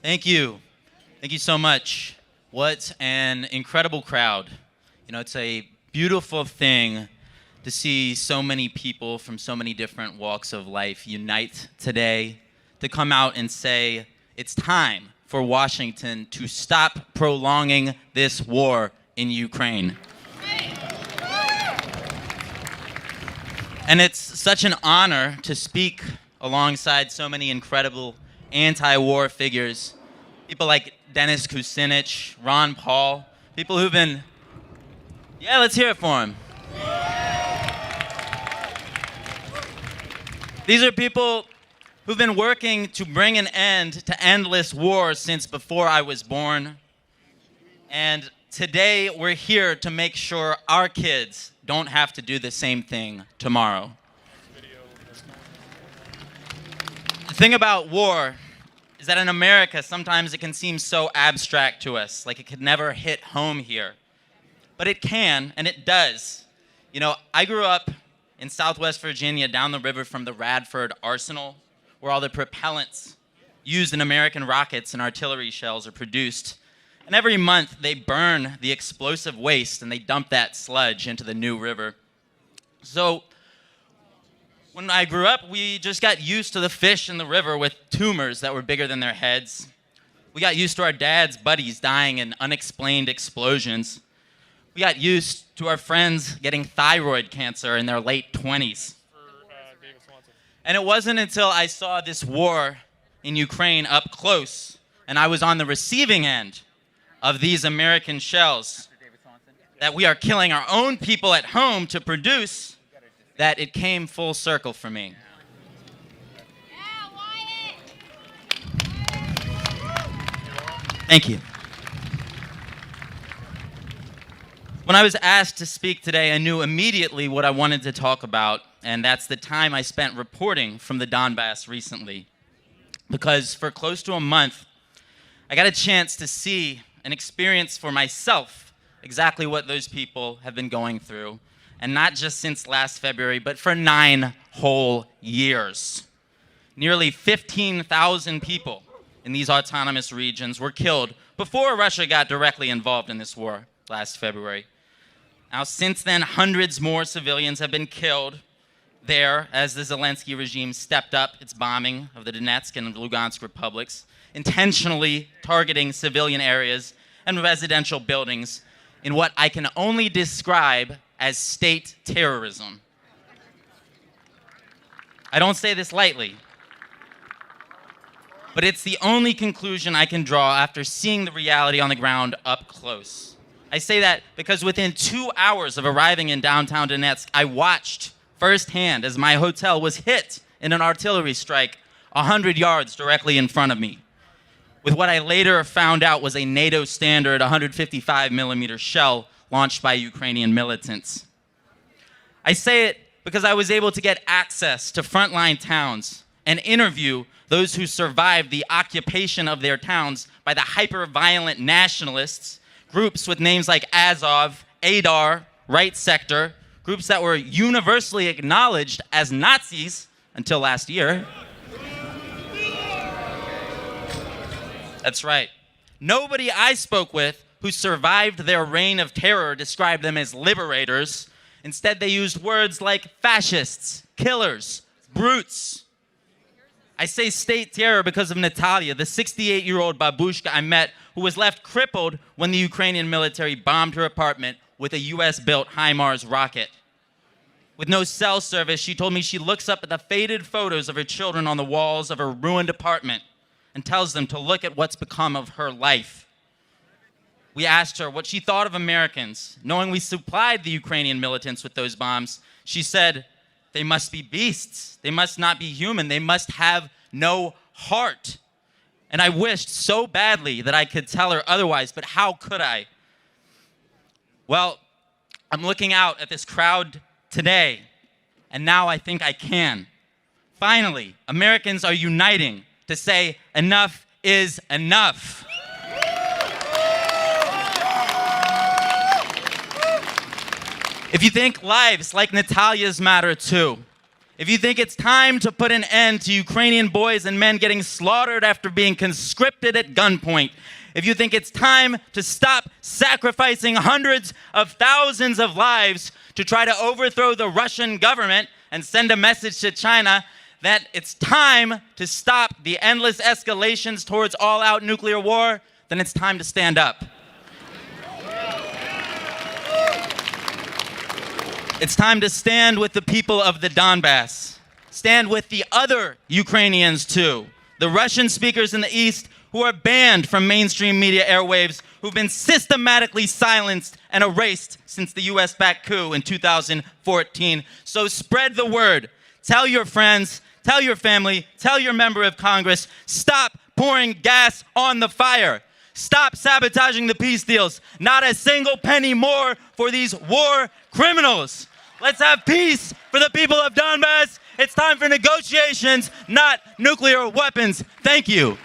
Thank you. Thank you so much. What an incredible crowd. You know, it's a beautiful thing to see so many people from so many different walks of life unite today to come out and say it's time for Washington to stop prolonging this war in Ukraine. And it's such an honor to speak alongside so many incredible anti-war figures, people like Dennis Kucinich, Ron Paul, people who've been, yeah, let's hear it for him. These are people who've been working to bring an end to endless wars since before I was born. And today we're here to make sure our kids don't have to do the same thing tomorrow. The thing about war is that in America, sometimes it can seem so abstract to us, like it could never hit home here. But it can, and it does. You know, I grew up in Southwest Virginia down the river from the Radford Arsenal, where all the propellants used in American rockets and artillery shells are produced. And every month, they burn the explosive waste and they dump that sludge into the New River. So when I grew up, we just got used to the fish in the river with tumors that were bigger than their heads. We got used to our dad's buddies dying in unexplained explosions. We got used to our friends getting thyroid cancer in their late 20s. And it wasn't until I saw this war in Ukraine up close and I was on the receiving end of these American shells that we are killing our own people at home to produce that it came full circle for me. Yeah, Wyatt! Thank you. When I was asked to speak today, I knew immediately what I wanted to talk about, and that's the time I spent reporting from the Donbass recently. Because for close to a month, I got a chance to see and experience for myself exactly what those people have been going through. And not just since last February, but for 9 whole years. Nearly 15,000 people in these autonomous regions were killed before Russia got directly involved in this war last February. Now, since then, hundreds more civilians have been killed there as the Zelensky regime stepped up its bombing of the Donetsk and Lugansk republics, intentionally targeting civilian areas and residential buildings in what I can only describe as state terrorism. I don't say this lightly, but it's the only conclusion I can draw after seeing the reality on the ground up close. I say that because within 2 hours of arriving in downtown Donetsk, I watched firsthand as my hotel was hit in an artillery strike 100 yards directly in front of me, with what I later found out was a NATO standard 155 millimeter shell launched by Ukrainian militants. I say it because I was able to get access to frontline towns and interview those who survived the occupation of their towns by the hyper-violent nationalists, groups with names like Azov, Adar, Right Sector, groups that were universally acknowledged as Nazis until last year. That's right. Nobody I spoke with who survived their reign of terror described them as liberators. Instead, they used words like fascists, killers, brutes. I say state terror because of Natalia, the 68-year-old babushka I met who was left crippled when the Ukrainian military bombed her apartment with a US-built HIMARS rocket. With no cell service, she told me she looks up at the faded photos of her children on the walls of her ruined apartment and tells them to look at what's become of her life. We asked her what she thought of Americans. Knowing we supplied the Ukrainian militants with those bombs, she said, they must be beasts. They must not be human. They must have no heart. And I wished so badly that I could tell her otherwise, but how could I? Well, I'm looking out at this crowd today, and now I think I can. Finally, Americans are uniting to say enough is enough. If you think lives like Natalia's matter too, If you think it's time to put an end to Ukrainian boys and men getting slaughtered after being conscripted at gunpoint, if you think it's time to stop sacrificing hundreds of thousands of lives to try to overthrow the Russian government and send a message to China that it's time to stop the endless escalations towards all-out nuclear war, then it's time to stand up. It's time to stand with the people of the Donbass. Stand with the other Ukrainians too. The Russian speakers in the East who are banned from mainstream media airwaves, who've been systematically silenced and erased since the US-backed coup in 2014. So spread the word. Tell your friends, tell your family, tell your member of Congress, stop pouring gas on the fire. Stop sabotaging the peace deals. Not a single penny more for these war criminals. Let's have peace for the people of Donbass. It's time for negotiations, not nuclear weapons. Thank you.